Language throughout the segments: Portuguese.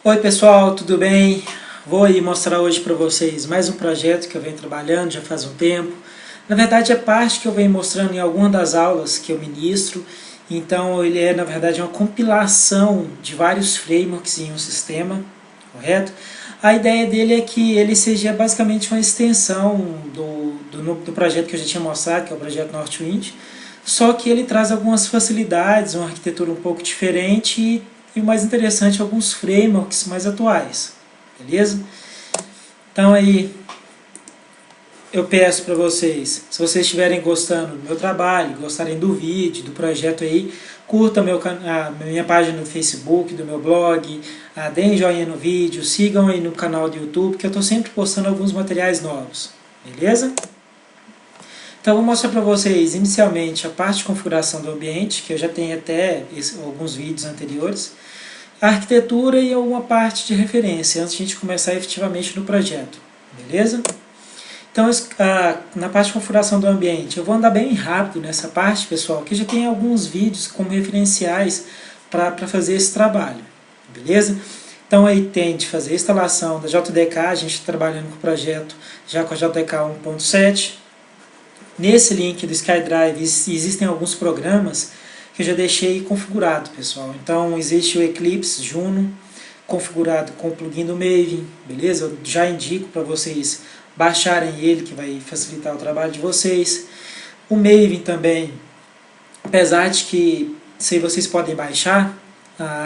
Oi pessoal, tudo bem? Vou aí mostrar hoje para vocês mais um projeto que eu venho trabalhando já faz um tempo. Na verdade é parte que eu venho mostrando em alguma das aulas que eu ministro. Então ele é na verdade uma compilação de vários frameworks em um sistema, correto? A ideia dele é que ele seja basicamente uma extensão do projeto que eu já tinha mostrado, que é o projeto Northwind, só que ele traz algumas facilidades, uma arquitetura um pouco diferente e o mais interessante, alguns frameworks mais atuais, beleza? Então aí eu peço para vocês, se vocês estiverem gostando do meu trabalho, gostarem do vídeo, do projeto aí, curtam a minha página no Facebook, do meu blog, deem joinha no vídeo, sigam aí no canal do YouTube, que eu estou sempre postando alguns materiais novos, beleza? Então, vou mostrar para vocês, inicialmente, a parte de configuração do ambiente, que eu já tenho até alguns vídeos anteriores, a arquitetura e alguma parte de referência, antes de a gente começar efetivamente no projeto, beleza? Então, na parte de configuração do ambiente, eu vou andar bem rápido nessa parte, pessoal, que já tem alguns vídeos como referenciais para fazer esse trabalho, beleza? Então, aí tem de fazer a instalação da JDK, a gente está trabalhando com o projeto já com a JDK 1.7, nesse link do SkyDrive existem alguns programas que eu já deixei configurado, pessoal. Então existe o Eclipse Juno configurado com o plugin do Maven, beleza? Eu já indico para vocês baixarem ele, que vai facilitar o trabalho de vocês. O Maven também, apesar de que se vocês podem baixar,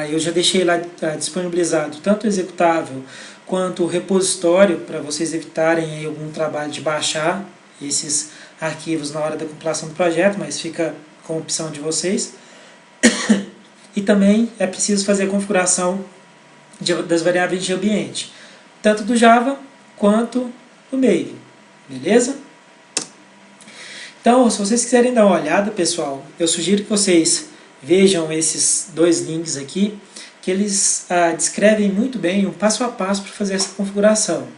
eu já deixei lá disponibilizado tanto o executável quanto o repositório para vocês evitarem aí algum trabalho de baixar esses arquivos na hora da compilação do projeto, mas fica com opção de vocês. E também é preciso fazer a configuração das variáveis de ambiente, tanto do Java quanto do Maven, beleza? Então, se vocês quiserem dar uma olhada, pessoal, eu sugiro que vocês vejam esses dois links aqui, que eles descrevem muito bem o passo a passo para fazer essa configuração.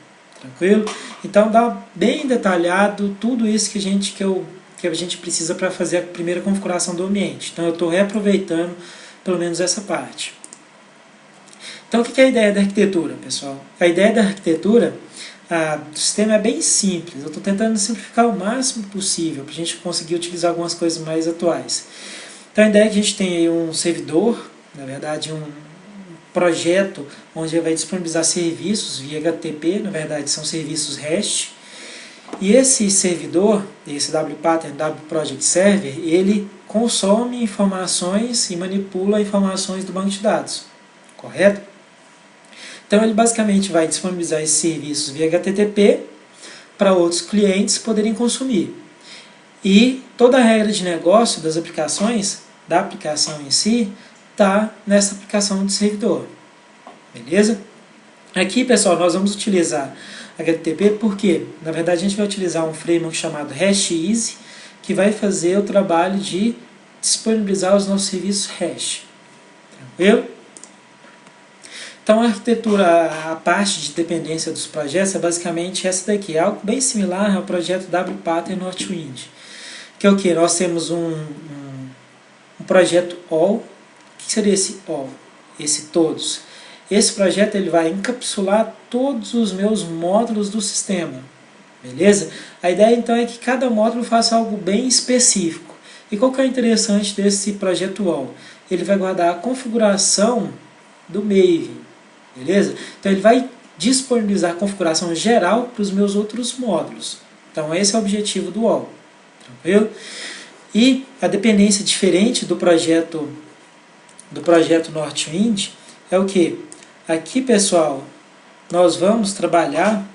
Tranquilo? Então dá bem detalhado tudo isso que a gente precisa para fazer a primeira configuração do ambiente. Então eu estou reaproveitando pelo menos essa parte. Então o que é a ideia da arquitetura, pessoal? A ideia da arquitetura do sistema é bem simples. Eu estou tentando simplificar o máximo possível para a gente conseguir utilizar algumas coisas mais atuais. Então a ideia é que a gente tem aí um servidor, na verdade um projeto onde ele vai disponibilizar serviços via HTTP, na verdade são serviços REST, e esse servidor, esse wpattern, wproject server, ele consome informações e manipula informações do banco de dados, correto? Então ele basicamente vai disponibilizar esses serviços via HTTP para outros clientes poderem consumir. E toda a regra de negócio das aplicações, da aplicação em si, está nessa aplicação de servidor, beleza? Aqui, pessoal, nós vamos utilizar HTTP porque, na verdade, a gente vai utilizar um framework chamado HashEasy, que vai fazer o trabalho de disponibilizar os nossos serviços hash, tranquilo? Então, a arquitetura, a parte de dependência dos projetos é basicamente essa daqui, é algo bem similar ao projeto wpattern Northwind, que é o que? Nós temos um projeto all. O que seria esse all? Esse todos. Esse projeto ele vai encapsular todos os meus módulos do sistema, beleza? A ideia então é que cada módulo faça algo bem específico. E qual que é o interessante desse projeto all? Ele vai guardar a configuração do Maven, beleza? Então ele vai disponibilizar a configuração geral para os meus outros módulos. Então esse é o objetivo do all, tranquilo? E a dependência diferente do projeto Northwind é o que? Aqui, pessoal, nós vamos trabalhar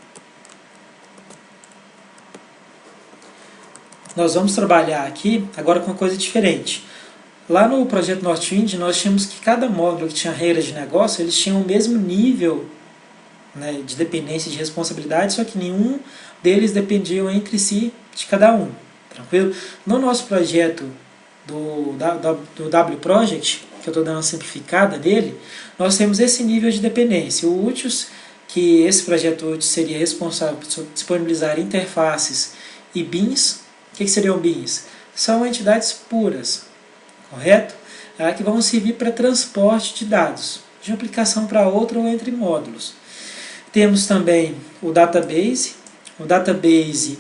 aqui agora com uma coisa diferente. Lá no projeto Northwind nós tínhamos que cada módulo que tinha regras de negócio, eles tinham o mesmo nível, né, de dependência e de responsabilidade, só que nenhum deles dependia entre si de cada um. Tranquilo? No nosso projeto do wproject, que eu estou dando uma simplificada nele, nós temos esse nível de dependência. O UTIOS, que esse projeto UTIOS seria responsável por disponibilizar interfaces e bins. O que seriam bins? São entidades puras, correto? Que vão servir para transporte de dados. de uma aplicação para outra ou entre módulos. Temos também o database. O database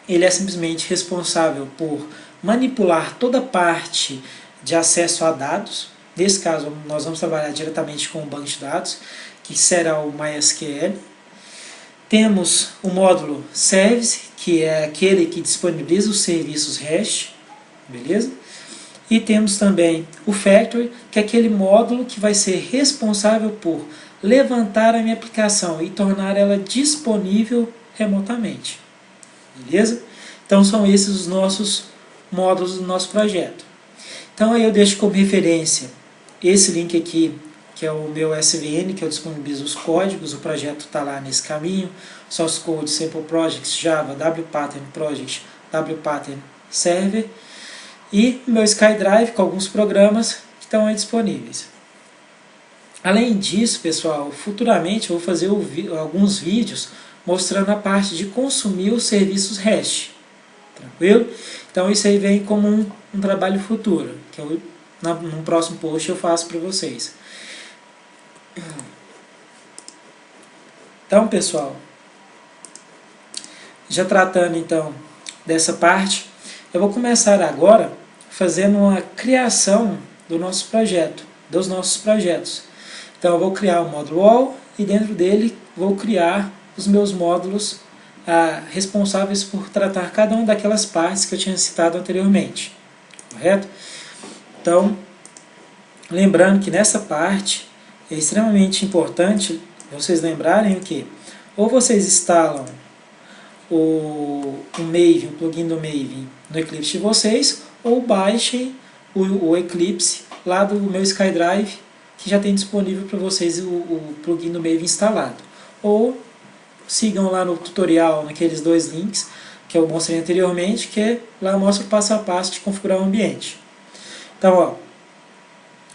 ele é simplesmente responsável por manipular toda a parte de acesso a dados. Nesse caso, nós vamos trabalhar diretamente com o banco de dados, que será o MySQL. Temos o módulo Service, que é aquele que disponibiliza os serviços REST, beleza? E temos também o Factory, que é aquele módulo que vai ser responsável por levantar a minha aplicação e tornar ela disponível remotamente, beleza? Então são esses os nossos módulos do nosso projeto. Então aí eu deixo como referência esse link aqui, que é o meu SVN, que eu disponibilizo os códigos, o projeto está lá nesse caminho, Source Code, Sample Projects, Java, WPattern Project, WPattern Server, e o meu SkyDrive com alguns programas que estão aí disponíveis. Além disso, pessoal, futuramente eu vou fazer alguns vídeos mostrando a parte de consumir os serviços REST. Tranquilo? Então isso aí vem como um trabalho futuro, que eu, no próximo post eu faço para vocês. Então, pessoal, já tratando então dessa parte, eu vou começar agora fazendo uma criação do nosso projeto, dos nossos projetos. Então eu vou criar o módulo All e dentro dele vou criar os meus módulos responsáveis por tratar cada uma daquelas partes que eu tinha citado anteriormente. Correto? Então, lembrando que nessa parte é extremamente importante vocês lembrarem o que? Ou vocês instalam o Maven, o plugin do Maven no Eclipse de vocês, ou baixem o Eclipse lá do meu SkyDrive, que já tem disponível para vocês o plugin do Maven instalado. Ou sigam lá no tutorial, naqueles dois links que eu mostrei anteriormente, que lá mostra o passo a passo de configurar o ambiente. Então, ó,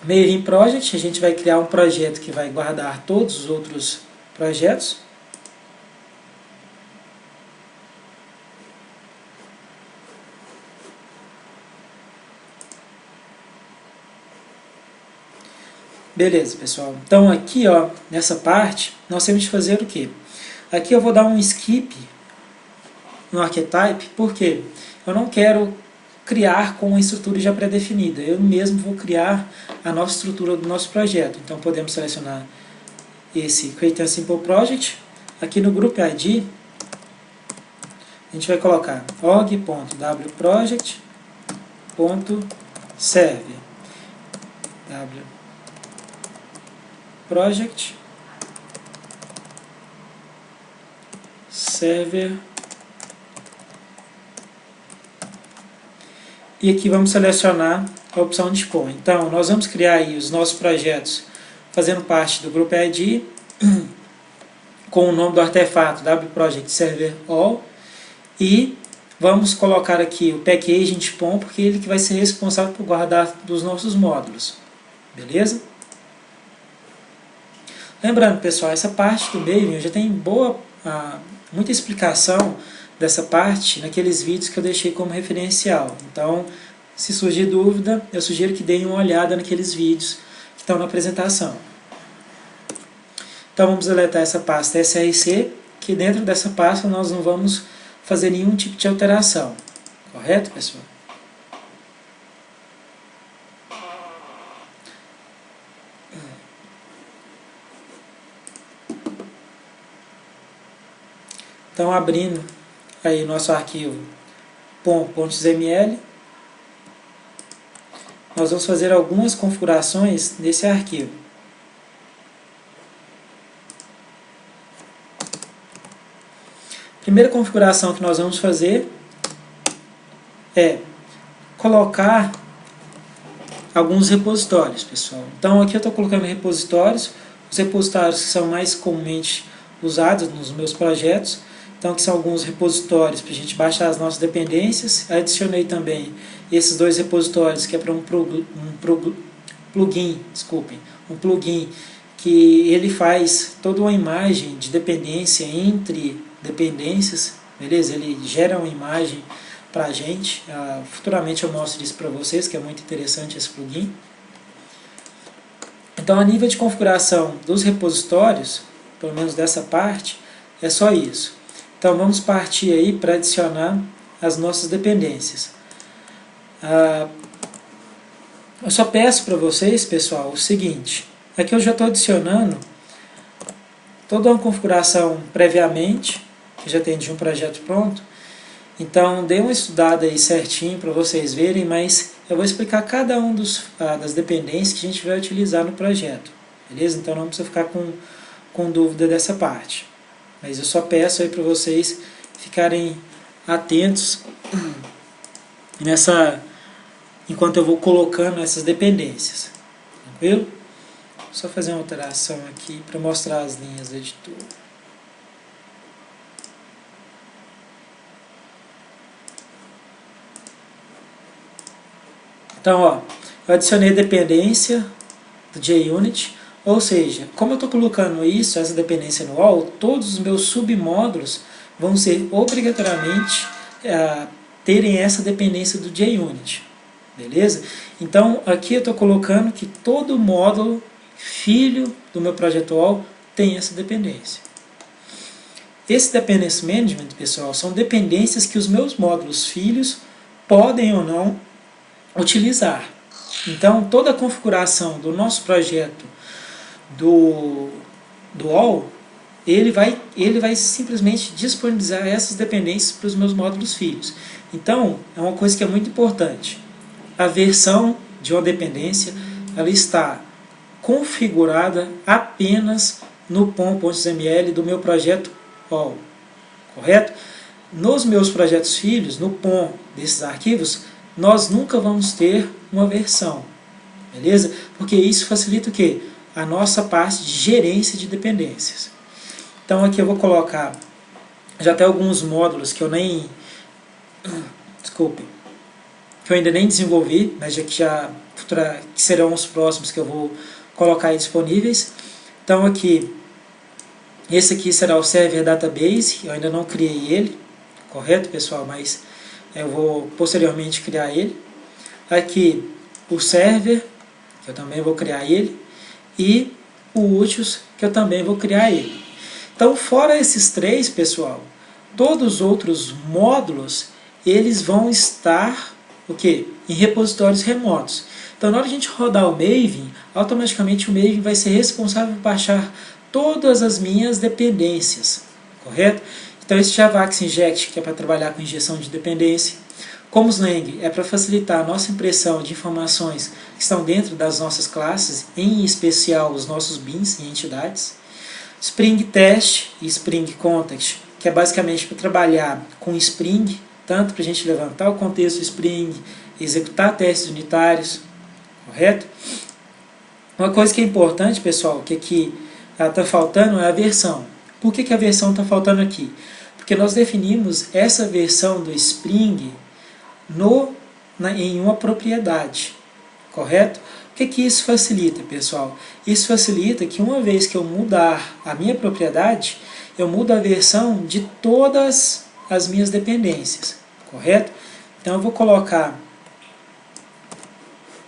Maven Project, a gente vai criar um projeto que vai guardar todos os outros projetos. Beleza, pessoal. Então aqui, ó, nessa parte, nós temos de fazer o quê? Aqui eu vou dar um skip no archetype, porque eu não quero criar com uma estrutura já pré-definida. Eu mesmo vou criar a nossa estrutura do nosso projeto. Então podemos selecionar esse Create a Simple Project. Aqui no Group ID, a gente vai colocar org.wproject.server. Project Server, e aqui vamos selecionar a opção de com. Então nós vamos criar aí os nossos projetos fazendo parte do Group ID com o nome do artefato wproject server all, e vamos colocar aqui o packaging.pom, porque ele que vai ser responsável por guardar dos nossos módulos, beleza? Lembrando, pessoal, essa parte do Maven já tem muita explicação dessa parte naqueles vídeos que eu deixei como referencial. Então, se surgir dúvida, eu sugiro que deem uma olhada naqueles vídeos que estão na apresentação. Então, vamos deletar essa pasta src, que dentro dessa pasta nós não vamos fazer nenhum tipo de alteração. Correto, pessoal? Então, abrindo aí nosso arquivo pom.xml, nós vamos fazer algumas configurações nesse arquivo. Primeira configuração que nós vamos fazer é colocar alguns repositórios, pessoal. Então, aqui eu estou colocando repositórios, os repositórios que são mais comumente usados nos meus projetos. Então, que são alguns repositórios para a gente baixar as nossas dependências. Adicionei também esses dois repositórios, que é para um plugin que ele faz toda uma imagem de dependência entre dependências, beleza? Ele gera uma imagem para a gente. Futuramente eu mostro isso para vocês, que é muito interessante esse plugin. Então, a nível de configuração dos repositórios, pelo menos dessa parte, é só isso. Então, vamos partir aí para adicionar as nossas dependências. Eu só peço para vocês, pessoal, o seguinte. Aqui eu já estou adicionando toda uma configuração previamente, que já tem de um projeto pronto. Então, dê uma estudada aí certinho para vocês verem, mas eu vou explicar cada um das dependências que a gente vai utilizar no projeto. Beleza? Então, não precisa ficar com dúvida dessa parte. Mas eu só peço aí para vocês ficarem atentos enquanto eu vou colocando essas dependências. Tranquilo? Só fazer uma alteração aqui para mostrar as linhas do editor. Então, ó, eu adicionei a dependência do JUnit, ou seja, como eu estou colocando essa dependência no all, todos os meus submódulos vão ser obrigatoriamente terem essa dependência do JUnit. Beleza? Então, aqui eu estou colocando que todo módulo filho do meu projeto all tem essa dependência. Esse Dependency Management, pessoal, são dependências que os meus módulos filhos podem ou não utilizar. Então, toda a configuração do nosso projeto do all, ele vai simplesmente disponibilizar essas dependências para os meus módulos filhos. Então, é uma coisa que é muito importante. A versão de uma dependência, ela está configurada apenas no POM.xml do meu projeto all, correto? Nos meus projetos filhos, no POM desses arquivos, nós nunca vamos ter uma versão, beleza? Porque isso facilita o quê? A nossa parte de gerência de dependências. Então aqui eu vou colocar, já tem alguns módulos que eu nem, que eu ainda nem desenvolvi, mas que serão os próximos que eu vou colocar aí disponíveis. Então aqui, esse aqui será o Server Database, eu ainda não criei ele, correto, pessoal? Mas eu vou posteriormente criar ele. Aqui o Server, que eu também vou criar ele, e o Úteis, que eu também vou criar ele. Então, fora esses três, pessoal, todos os outros módulos, eles vão estar o quê? Em repositórios remotos. Então, na hora de a gente rodar o Maven, automaticamente o Maven vai ser responsável por baixar todas as minhas dependências, correto? Então, esse Javax Inject, que é para trabalhar com injeção de dependência. Comuslang é para facilitar a nossa impressão de informações que estão dentro das nossas classes, em especial os nossos bins e entidades. Spring Test e Spring Context, que é basicamente para trabalhar com Spring, tanto para a gente levantar o contexto Spring, executar testes unitários, correto? Uma coisa que é importante, pessoal, que aqui está faltando é a versão. Por que a versão está faltando aqui? Porque nós definimos essa versão do Spring em uma propriedade, correto? O que isso facilita, pessoal? Isso facilita que uma vez que eu mudar a minha propriedade, eu mudo a versão de todas as minhas dependências, correto? Então eu vou colocar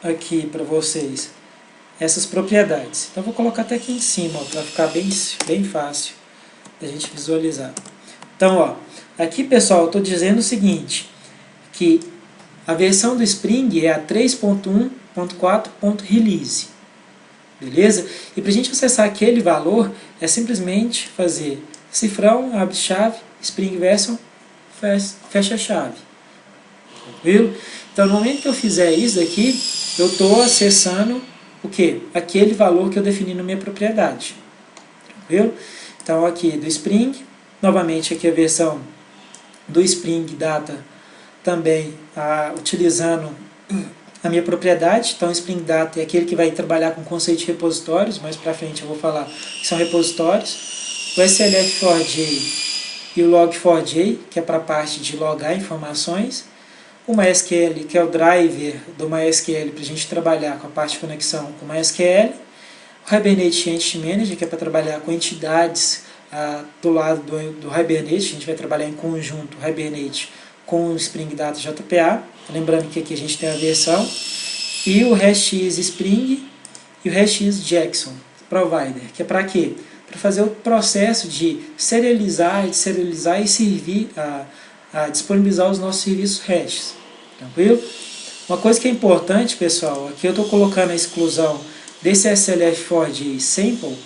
aqui para vocês essas propriedades. Então eu vou colocar até aqui em cima, para ficar bem fácil da gente visualizar. Então, ó, aqui, pessoal, eu estou dizendo o seguinte, que a versão do Spring é a 3.1.4.release, beleza? E para a gente acessar aquele valor, é simplesmente fazer cifrão, abre chave, Spring Version, fecha a chave, tranquilo? Então, no momento que eu fizer isso daqui, eu estou acessando o quê? Aquele valor que eu defini na minha propriedade, tranquilo? Então, aqui do Spring, novamente aqui a versão do Spring Data também utilizando a minha propriedade. Então, o Spring Data é aquele que vai trabalhar com o conceito de repositórios, mais para frente eu vou falar que são repositórios. O SLF4j e o Log4j, que é para a parte de logar informações. O MySQL, que é o driver do MySQL para a gente trabalhar com a parte de conexão com o MySQL. O Hibernate Entity Manager, que é para trabalhar com entidades do lado do Hibernate. A gente vai trabalhar em conjunto o Hibernate com o Spring Data JPA. Lembrando que aqui a gente tem a versão. E o RESTX Spring e o RxJSON Provider, que é para quê? Para fazer o processo de serializar e servir a disponibilizar os nossos serviços REST. Tranquilo? Uma coisa que é importante, pessoal, aqui eu estou colocando a exclusão desse SLF4J Sample.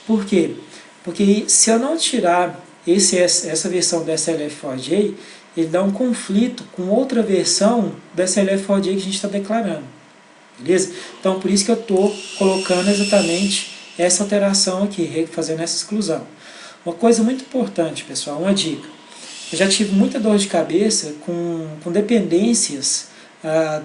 Por quê? Porque se eu não tirar essa versão do SLF4J, ele dá um conflito com outra versão do SLF4J que a gente está declarando. Beleza? Então, por isso que eu estou colocando exatamente essa alteração aqui, fazendo essa exclusão. Uma coisa muito importante, pessoal, uma dica. Eu já tive muita dor de cabeça com dependências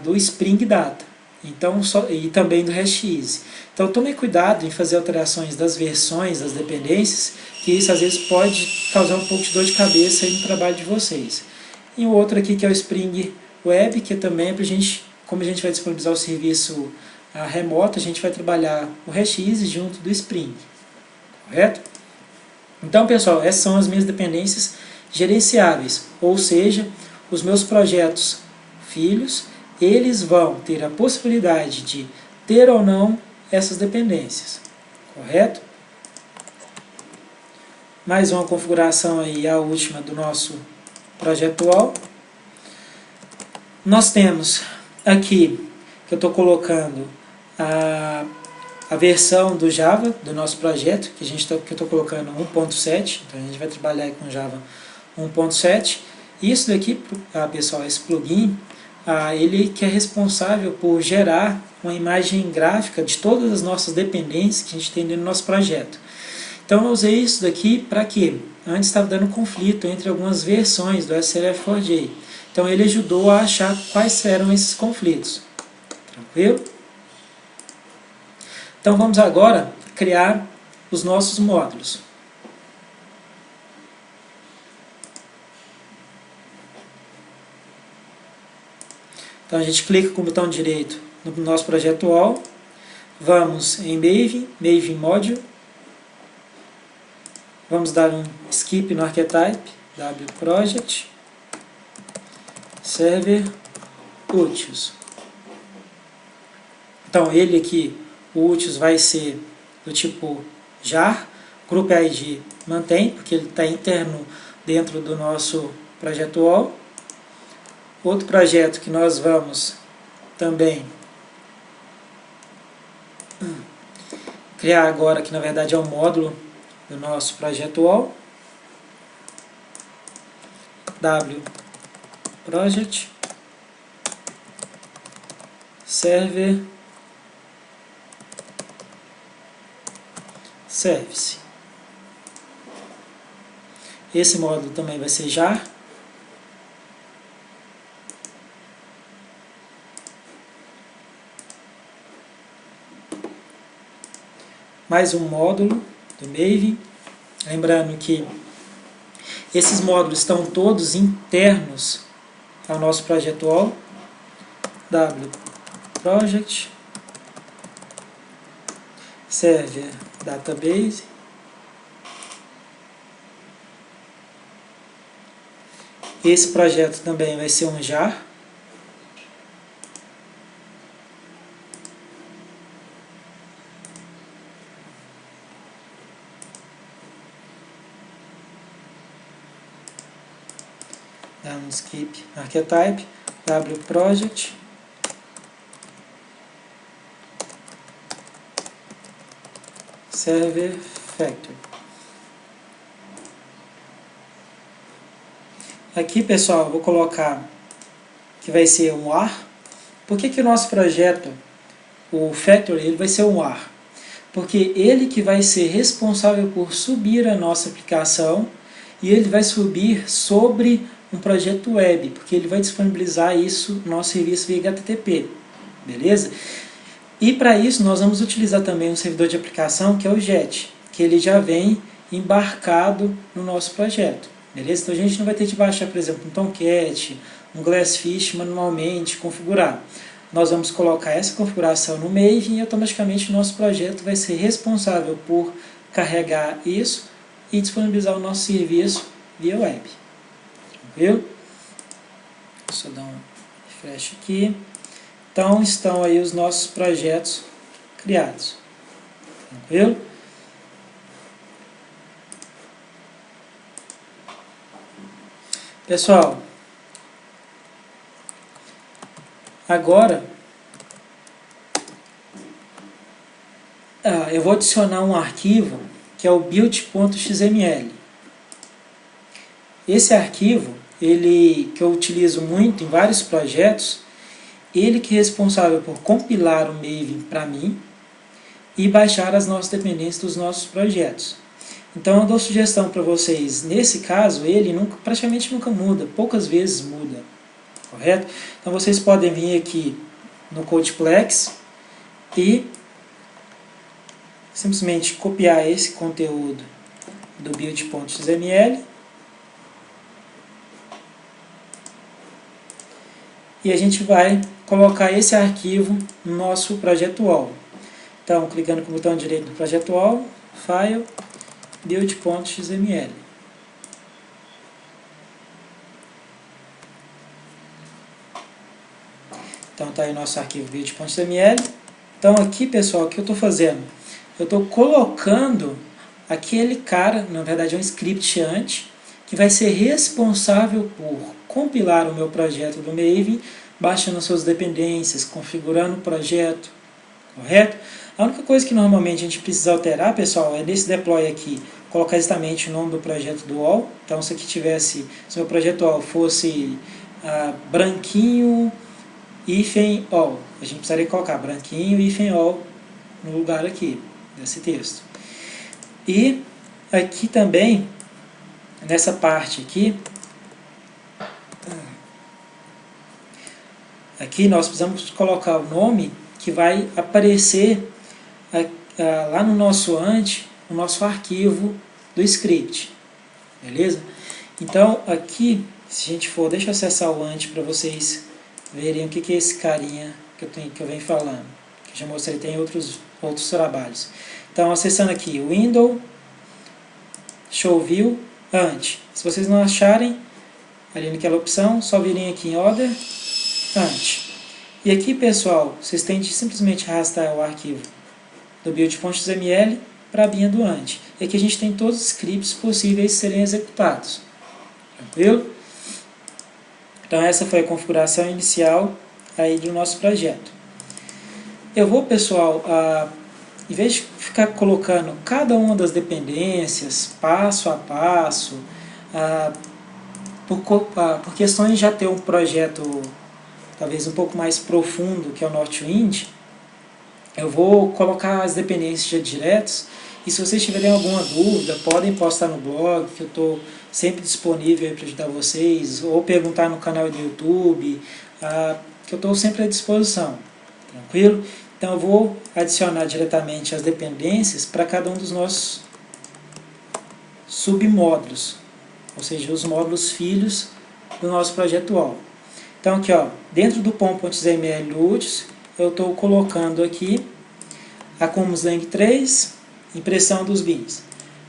do Spring Data então, e também do REST. Então, tome cuidado em fazer alterações das versões, das dependências, que isso às vezes pode causar um pouco de dor de cabeça aí no trabalho de vocês. E o outro aqui que é o Spring Web, que também é para a gente, como a gente vai disponibilizar o serviço remoto, a gente vai trabalhar o REST junto do Spring. Correto? Então, pessoal, essas são as minhas dependências gerenciáveis, ou seja, os meus projetos filhos, eles vão ter a possibilidade de ter ou não essas dependências, correto? Mais uma configuração aí, a última do nosso projeto atual. Nós temos aqui, que eu estou colocando a versão do Java do nosso projeto, que eu estou colocando 1.7, então a gente vai trabalhar aí com Java 1.7. Isso daqui, pessoal, esse plugin, ele que é responsável por gerar uma imagem gráfica de todas as nossas dependências que a gente tem dentro do nosso projeto. Então eu usei isso daqui para quê? Antes estava dando conflito entre algumas versões do SLF4J. Então ele ajudou a achar quais eram esses conflitos. Tranquilo? Então vamos agora criar os nossos módulos. Então a gente clica com o botão direito no nosso projeto All, vamos em Maven Module, vamos dar um skip no archetype, wproject, server utils. Então ele aqui, o utils vai ser do tipo jar, group ID mantém, porque ele está interno dentro do nosso projeto All. Outro projeto que nós vamos também criar agora, que na verdade é um módulo do nosso projeto All, wproject server service. Esse módulo também vai ser jar. Mais um módulo do Maven. Lembrando que esses módulos estão todos internos ao nosso projeto All. wproject server database. Esse projeto também vai ser um jar. Um skip archetype, wproject server factory. Aqui, pessoal, eu vou colocar que vai ser um AR. Por que o nosso projeto, o factory, ele vai ser um AR? Porque ele que vai ser responsável por subir a nossa aplicação e ele vai subir sobre um projeto web, porque ele vai disponibilizar isso no nosso serviço via HTTP, beleza? E para isso nós vamos utilizar também um servidor de aplicação que é o JET, que ele já vem embarcado no nosso projeto, beleza? Então a gente não vai ter de baixar, por exemplo, um Tomcat, um Glassfish manualmente, configurar. Nós vamos colocar essa configuração no Maven e automaticamente o nosso projeto vai ser responsável por carregar isso e disponibilizar o nosso serviço via web. Viu? Só dar um refresh aqui. Então estão aí os nossos projetos criados. Tranquilo? Pessoal, agora eu vou adicionar um arquivo que é o build.xml. Esse arquivo, que eu utilizo muito em vários projetos, ele que é responsável por compilar o Maven para mim e baixar as nossas dependências dos nossos projetos. Então eu dou sugestão para vocês, nesse caso, ele praticamente nunca muda, poucas vezes muda, correto? Então vocês podem vir aqui no Codeplex e simplesmente copiar esse conteúdo do build.xml e a gente vai colocar esse arquivo no nosso projeto ALL. Então, clicando com o botão direito no projeto ALL, File, build.xml. Então, está aí o nosso arquivo build.xml. Então, aqui, pessoal, o que eu estou fazendo? Eu estou colocando aquele cara, na verdade é um scriptante, que vai ser responsável por compilar o meu projeto do Maven, baixando suas dependências, configurando o projeto, correto? A única coisa que normalmente a gente precisa alterar, pessoal, é nesse deploy aqui, colocar exatamente o nome do projeto do ALL. Então, se o meu projeto ALL fosse branquinho -all, a gente precisaria colocar branquinho -all no lugar aqui desse texto. E aqui também, nessa parte aqui nós precisamos colocar o nome que vai aparecer lá no nosso no nosso arquivo do script, beleza? Então aqui, se a gente for, deixa eu acessar o ant para vocês verem o que é esse carinha que eu venho falando, que eu já mostrei, tem outros trabalhos. Então, acessando aqui, Window, Show View, Ant. Se vocês não acharem, ali naquela opção, só virem aqui em Order, Ant. E aqui, pessoal, vocês têm de simplesmente arrastar o arquivo do build.xml para a abinha do Ant. E aqui a gente tem todos os scripts possíveis de serem executados. Tranquilo? Então, essa foi a configuração inicial aí do nosso projeto. Eu vou, pessoal, em vez de ficar colocando cada uma das dependências, passo a passo, por questões de já ter um projeto talvez um pouco mais profundo, que é o Northwind, eu vou colocar as dependências já diretos, e se vocês tiverem alguma dúvida, podem postar no blog, que eu estou sempre disponível para ajudar vocês, ou perguntar no canal do YouTube, que eu estou sempre à disposição, tranquilo? Então eu vou adicionar diretamente as dependências para cada um dos nossos submódulos, ou seja, os módulos filhos do nosso projeto ALL. Então aqui, dentro do pom.xml UTIS, eu estou colocando aqui a Comuslang 3, impressão dos bins.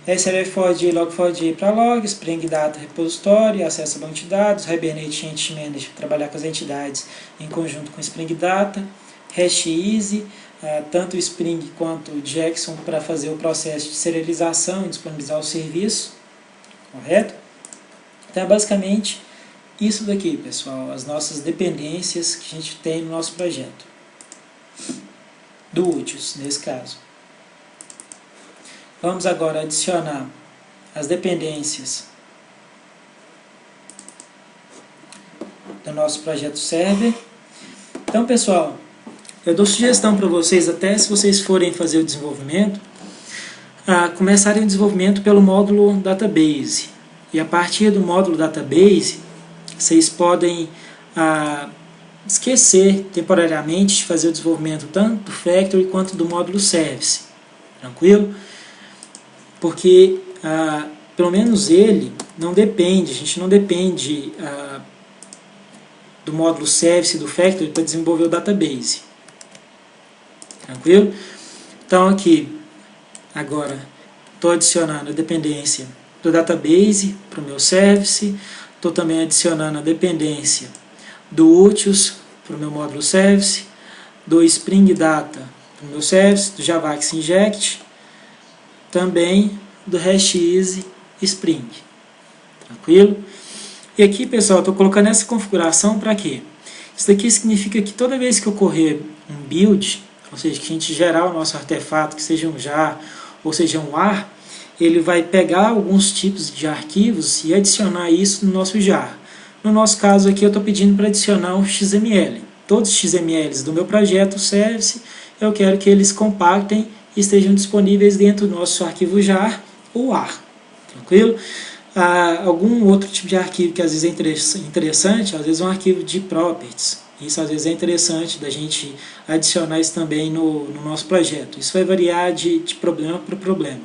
SLF4j, Log4j para log, Spring Data repositório, acesso a banco de dados, Hibernate Entity Manager, trabalhar com as entidades em conjunto com Spring Data, Hash Easy, tanto o Spring quanto o Jackson para fazer o processo de serialização e disponibilizar o serviço, correto? Então é basicamente isso daqui, pessoal, as nossas dependências que a gente tem no nosso projeto, do UTIS, nesse caso. Vamos agora adicionar as dependências do nosso projeto server. Então, pessoal, eu dou sugestão para vocês, até se vocês forem fazer o desenvolvimento, começarem o desenvolvimento pelo módulo Database. E a partir do módulo Database, vocês podem esquecer temporariamente de fazer o desenvolvimento tanto do Factory quanto do módulo Service. Tranquilo? Porque, pelo menos ele, não depende, a gente não depende do módulo Service e do Factory para desenvolver o Database. Tranquilo? Então aqui, agora, estou adicionando a dependência do Database para o meu Service, estou também adicionando a dependência do UTIOS para o meu módulo Service, do Spring Data para o meu Service, do Javax Inject, também do Hash-Easy Spring. Tranquilo? E aqui, pessoal, eu estou colocando essa configuração para quê? Isso daqui significa que toda vez que ocorrer um build, ou seja, que a gente gerar o nosso artefato, que seja um jar ou seja um ar, ele vai pegar alguns tipos de arquivos e adicionar isso no nosso jar. No nosso caso aqui, eu estou pedindo para adicionar um XML. Todos os XMLs do meu projeto Service, eu quero que eles compactem e estejam disponíveis dentro do nosso arquivo jar ou ar. Tranquilo? Algum outro tipo de arquivo que às vezes é interessante, às vezes um arquivo de properties. Isso às vezes é interessante da gente adicionar isso também no nosso projeto. Isso vai variar de problema para problema.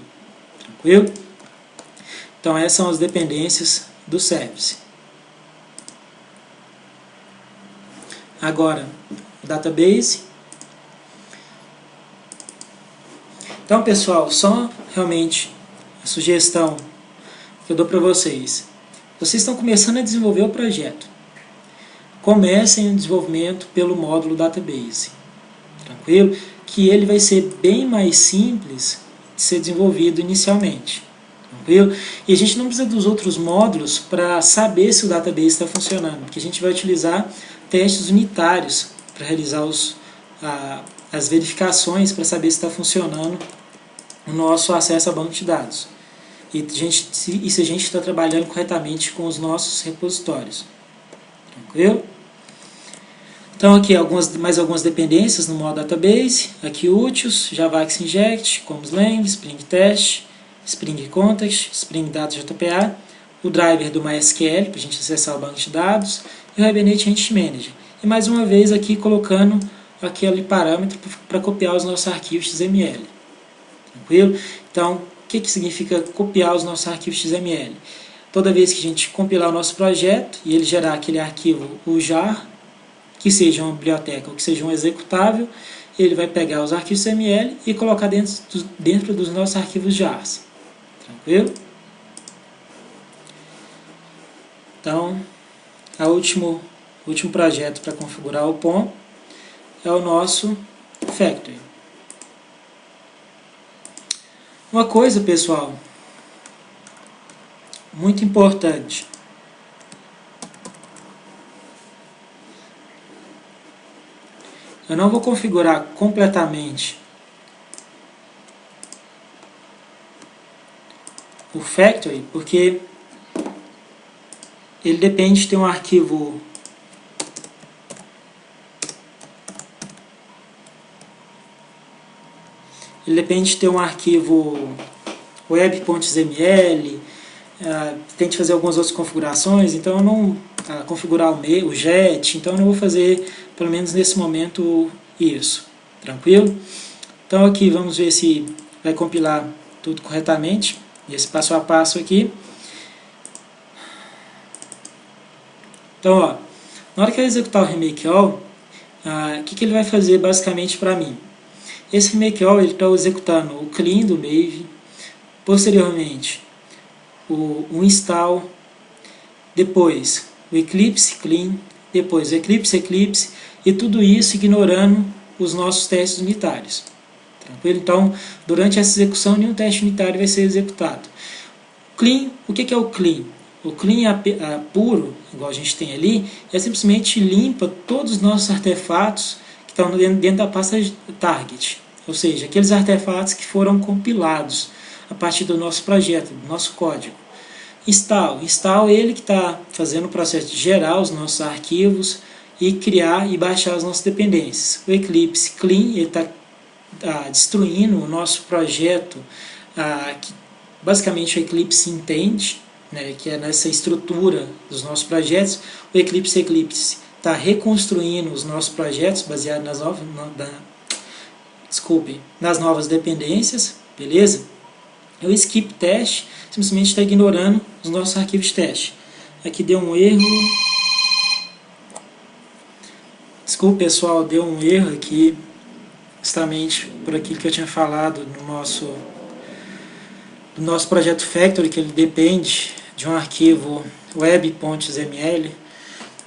Tranquilo? Então essas são as dependências do Service. Agora, Database. Então, pessoal, só realmente a sugestão que eu dou para vocês. Vocês estão começando a desenvolver o projeto. Comecem o desenvolvimento pelo módulo Database. Tranquilo? Que ele vai ser bem mais simples de ser desenvolvido inicialmente. Tranquilo? E a gente não precisa dos outros módulos para saber se o Database está funcionando, porque a gente vai utilizar testes unitários para realizar as verificações para saber se está funcionando o nosso acesso a banco de dados. E se a gente está trabalhando corretamente com os nossos repositórios. Tranquilo? Então aqui mais algumas dependências no modo Database. Aqui úteis, Javax Inject, Commslang, Spring Test, Spring Context, Spring Data JPA, o driver do MySQL para a gente acessar o banco de dados e o Hibernate Entity Manager. E mais uma vez aqui colocando aquele parâmetro para copiar os nossos arquivos XML. Tranquilo? Então, o que significa copiar os nossos arquivos XML? Toda vez que a gente compilar o nosso projeto e ele gerar aquele arquivo, o jar, que seja uma biblioteca ou que seja um executável, ele vai pegar os arquivos XML e colocar dentro dos nossos arquivos jars. Tranquilo? Então, o último projeto para configurar o POM é o nosso Factory. Uma coisa, pessoal, muito importante. Eu não vou configurar completamente o Factory, porque ele depende de ter um arquivo web.xml, tem que fazer algumas outras configurações, então eu não configurar o JET, então eu não vou fazer, pelo menos nesse momento, isso. Tranquilo? Então aqui vamos ver se vai compilar tudo corretamente, esse passo a passo aqui. Então, ó, na hora que eu executar o remake all, o que ele vai fazer basicamente para mim? Esse remake all ele está executando o clean do Maven, posteriormente o install, depois o Eclipse clean, depois o Eclipse e tudo isso ignorando os nossos testes unitários. Tranquilo? Então, durante essa execução, nenhum teste unitário vai ser executado. Clean, o que é o clean? O clean puro, igual a gente tem ali, é simplesmente limpa todos os nossos artefatos que estão dentro da pasta target. Ou seja, aqueles artefatos que foram compilados a partir do nosso projeto, do nosso código. Install ele que está fazendo o processo de gerar os nossos arquivos e criar e baixar as nossas dependências. O Eclipse Clean, ele está destruindo o nosso projeto, que basicamente o Eclipse entende, né, que é nessa estrutura dos nossos projetos. O Eclipse está reconstruindo os nossos projetos baseado nas novas dependências, beleza? O Skip Test simplesmente está ignorando os nossos arquivos de teste. Aqui deu um erro. Desculpa, pessoal, deu um erro aqui, justamente por aquilo que eu tinha falado do nosso projeto Factory, que ele depende de um arquivo web.xml.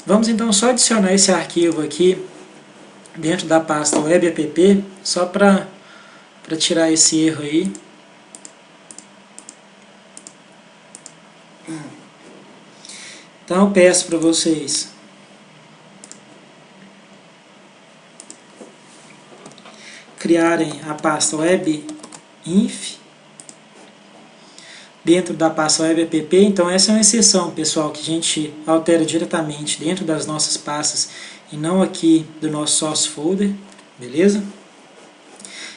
Vamos então só adicionar esse arquivo aqui dentro da pasta web app, só para tirar esse erro aí. Então eu peço para vocês criarem a pasta webinf dentro da pasta webapp. Então essa é uma exceção, pessoal, que a gente altera diretamente dentro das nossas pastas e não aqui do nosso source folder, beleza?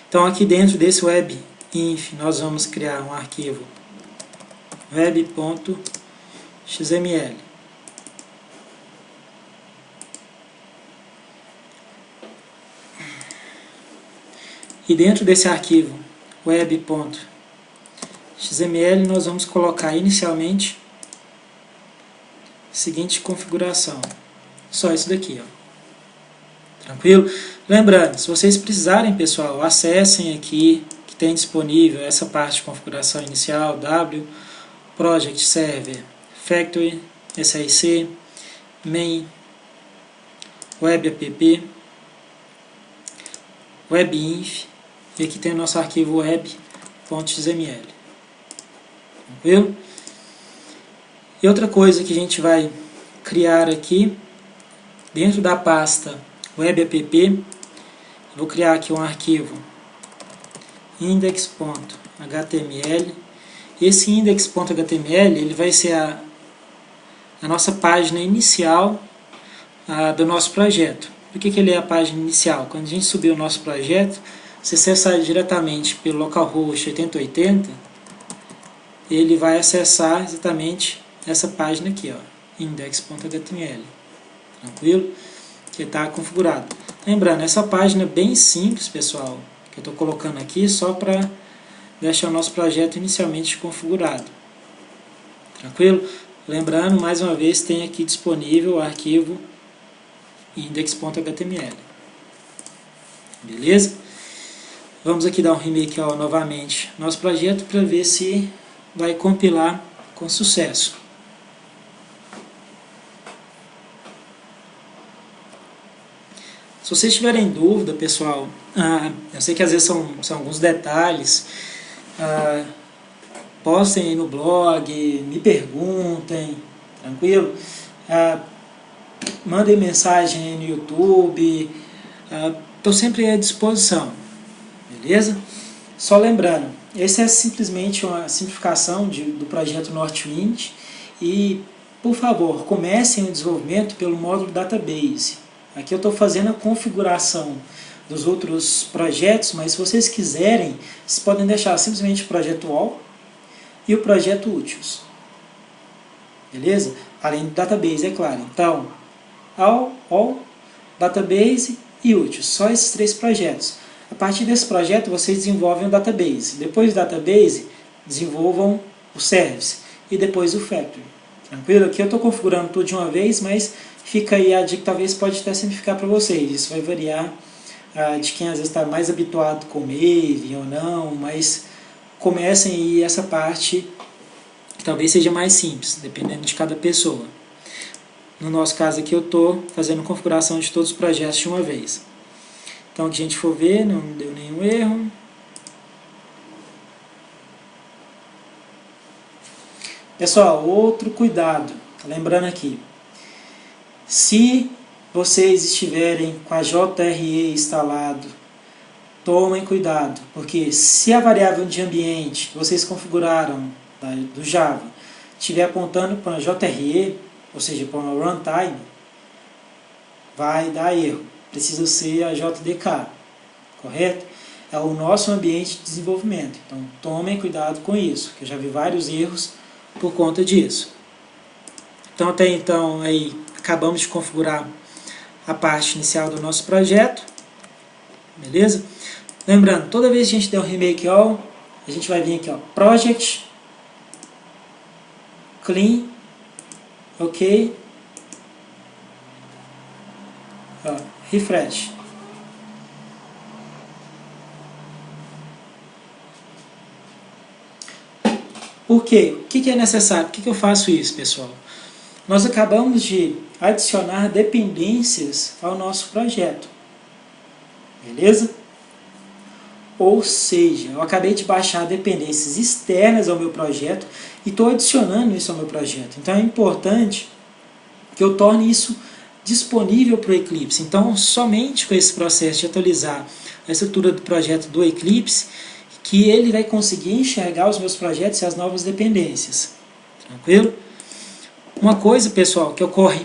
Então aqui dentro desse webinf nós vamos criar um arquivo web.xml. E dentro desse arquivo web.xml nós vamos colocar inicialmente a seguinte configuração. Só isso daqui, ó. Tranquilo? Lembrando, se vocês precisarem, pessoal, acessem aqui que tem disponível essa parte de configuração inicial, W, Project Server, Factory, SRC, Main, Web App, Webinf, e aqui tem o nosso arquivo web.xml. Tranquilo? E outra coisa que a gente vai criar aqui, dentro da pasta webapp, vou criar aqui um arquivo index.html. Esse index.html ele vai ser a nossa página inicial do nosso projeto. Por que ele é a página inicial? Quando a gente subir o nosso projeto, se acessar diretamente pelo localhost 8080, ele vai acessar exatamente essa página aqui, ó, index.html. Tranquilo? Que está configurado. Lembrando, essa página é bem simples, pessoal, que eu estou colocando aqui só para deixar o nosso projeto inicialmente configurado. Tranquilo? Lembrando, mais uma vez, tem aqui disponível o arquivo index.html. Beleza? Vamos aqui dar um remake novamente no nosso projeto para ver se vai compilar com sucesso. Se vocês tiverem dúvida, pessoal, eu sei que às vezes são alguns detalhes, postem aí no blog, me perguntem, tranquilo? Mandem mensagem aí no YouTube, estou sempre à disposição, beleza? Só lembrando, esse é simplesmente uma simplificação do projeto Northwind e, por favor, comecem o desenvolvimento pelo módulo Database. Aqui eu estou fazendo a configuração dos outros projetos, mas se vocês quiserem, vocês podem deixar simplesmente o projeto All e o projeto Úteis. Beleza? Além do Database, é claro. Então, All, Database e Úteis. Só esses três projetos. A partir desse projeto, vocês desenvolvem o Database. Depois do Database, desenvolvam o Service. E depois o Factory. Tranquilo? Aqui eu estou configurando tudo de uma vez, mas fica aí a dica que talvez pode até simplificar para vocês. Isso vai variar de quem às vezes está mais habituado com Maven ou não, mas comecem aí essa parte que talvez seja mais simples, dependendo de cada pessoa. No nosso caso aqui eu estou fazendo configuração de todos os projetos de uma vez. Então aqui a gente for ver, não deu nenhum erro. Pessoal, outro cuidado, lembrando aqui, se vocês estiverem com a JRE instalado, tomem cuidado, porque se a variável de ambiente que vocês configuraram do Java estiver apontando para a JRE, ou seja, para uma runtime, vai dar erro. Precisa ser a JDK, correto? É o nosso ambiente de desenvolvimento. Então, tomem cuidado com isso, que eu já vi vários erros por conta disso. Então, até então, aí, acabamos de configurar a parte inicial do nosso projeto. Beleza? Lembrando, toda vez que a gente der um remake all, a gente vai vir aqui, ó, Project, Clean, OK, ó, Refresh. Por quê? O que é necessário? Por que eu faço isso, pessoal? Nós acabamos de adicionar dependências ao nosso projeto. Beleza? Ou seja, eu acabei de baixar dependências externas ao meu projeto e estou adicionando isso ao meu projeto. Então é importante que eu torne isso disponível para o Eclipse. Então, somente com esse processo de atualizar a estrutura do projeto do Eclipse, que ele vai conseguir enxergar os meus projetos e as novas dependências. Tranquilo? Uma coisa, pessoal, que ocorre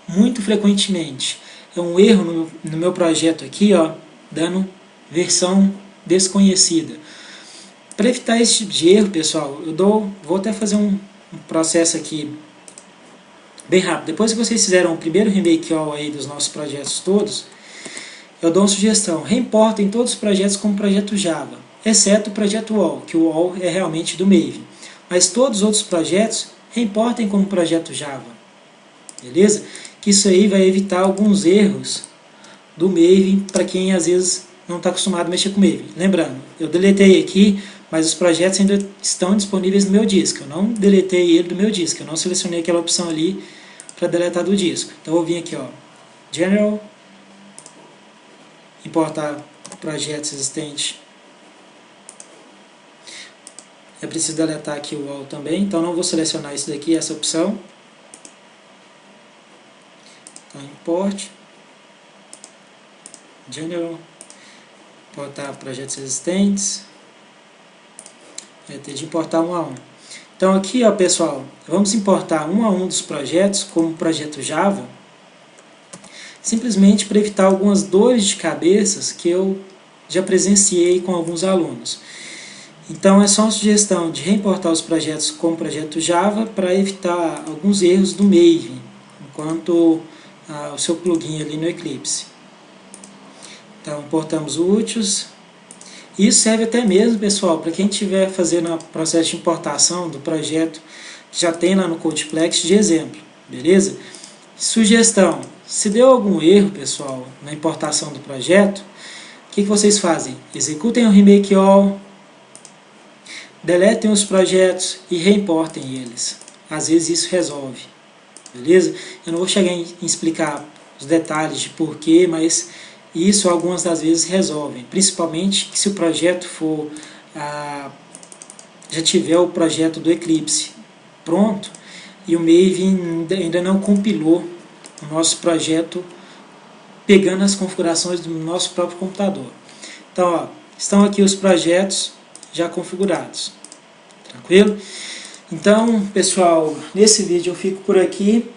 muito frequentemente é um erro no meu projeto aqui, ó, dando versão desconhecida. Para evitar esse tipo de erro, pessoal, vou até fazer um processo aqui bem rápido. Depois que vocês fizeram o primeiro remake all aí dos nossos projetos todos, eu dou uma sugestão: reimportem todos os projetos como projeto Java, exceto o projeto all, que o all é realmente do Maven. Mas todos os outros projetos, reimportem como projeto Java. Beleza? Que isso aí vai evitar alguns erros do Maven para quem às vezes não está acostumado a mexer com Maven. Lembrando, eu deletei aqui, mas os projetos ainda estão disponíveis no meu disco. Eu não deletei ele do meu disco, eu não selecionei aquela opção ali para deletar do disco. Então eu vou vir aqui, ó, General, importar projetos existentes. É preciso deletar aqui o all também, então não vou selecionar isso daqui, essa opção. Então import, General, importar projetos existentes. Vai ter de importar um a um. Então aqui, ó, pessoal, vamos importar um a um dos projetos como projeto Java, simplesmente para evitar algumas dores de cabeça que eu já presenciei com alguns alunos. Então é só uma sugestão de reimportar os projetos como projeto Java para evitar alguns erros do Maven, enquanto o seu plugin ali no Eclipse. Então importamos úteis. Isso serve até mesmo, pessoal, para quem estiver fazendo o processo de importação do projeto que já tem lá no Codeplex de exemplo, beleza? Sugestão: se deu algum erro, pessoal, na importação do projeto, o que vocês fazem? Executem o remake all, deletem os projetos e reimportem eles. Às vezes isso resolve, beleza? Eu não vou chegar em explicar os detalhes de porquê, mas isso algumas das vezes resolvem, principalmente se o projeto for já tiver o projeto do Eclipse pronto e o Maven ainda não compilou o nosso projeto pegando as configurações do nosso próprio computador. Então, ó, estão aqui os projetos já configurados. Tranquilo? Então, pessoal, nesse vídeo eu fico por aqui.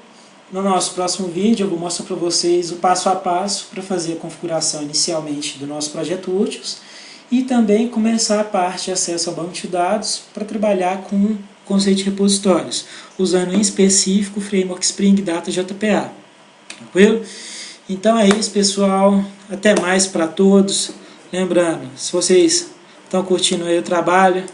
No nosso próximo vídeo eu vou mostrar para vocês o passo a passo para fazer a configuração inicialmente do nosso projeto úteis e também começar a parte de acesso ao banco de dados para trabalhar com o conceito de repositórios, usando em específico o framework Spring Data JPA. Tranquilo? Então é isso, pessoal. Até mais para todos. Lembrando, se vocês estão curtindo aí o trabalho,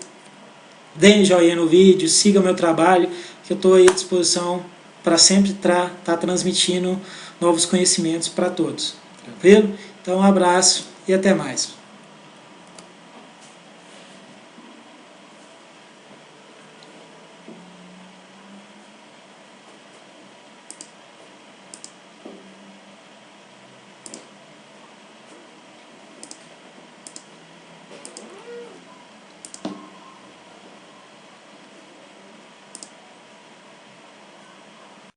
deem joinha no vídeo, sigam meu trabalho, que eu estou aí à disposição para sempre estar transmitindo novos conhecimentos para todos. Tranquilo? Então um abraço e até mais.